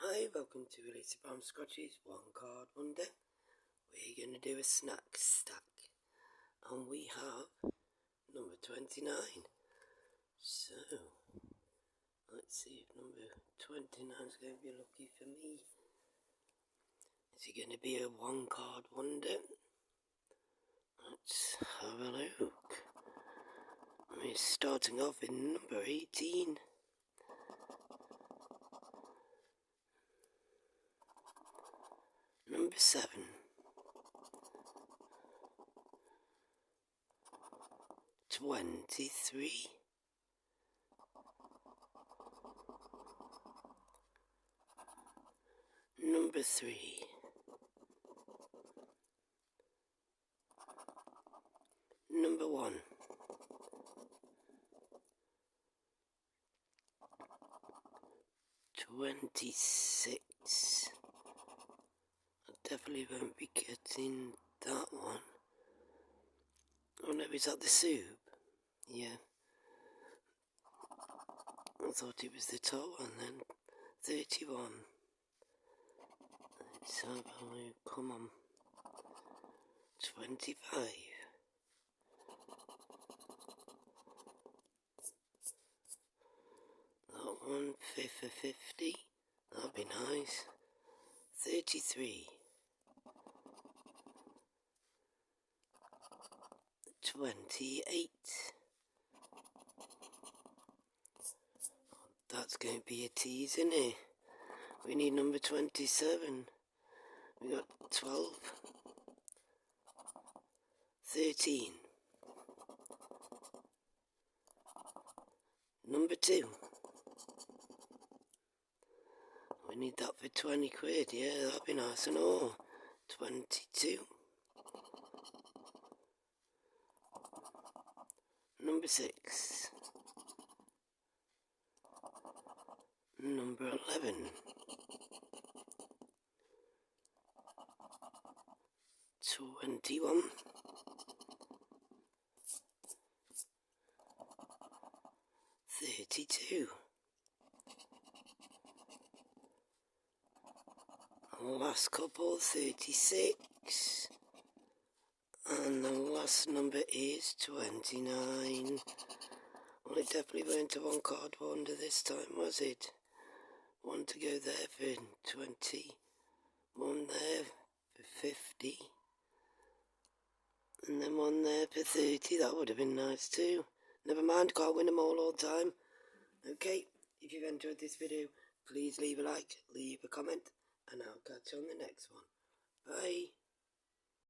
Hi, welcome to Release from Scratchies, one card wonder. We're going to do a snack stack, and we have number 29. So, let's see if number 29 is going to be lucky for me. Is it going to be a one card wonder? Let's have a look. We're starting off in number 18. Number 7. $23. Number 3. Number 1. $26. I definitely won't be getting that one. Oh no, is that the soup? Yeah. I thought it was the top one then. 31. Let's have a look. Come on. 25. That one, 50. That'd be nice. 33. 28. That's going to be a tease, isn't it? We need number 27. We got 12. 13. Number 2. We need that for 20 quid, yeah, that'd be nice and all. 22. Number 6. Number 11. $21. 32. Last couple, 36. And the last number is 29. Well, it definitely went to one card wonder this time, was it? One to go there for 20. One there for 50. And then one there for 30. That would have been nice too. Never mind, can't win them all the time. Okay, if you've enjoyed this video, please leave a like, leave a comment, and I'll catch you on the next one. Bye.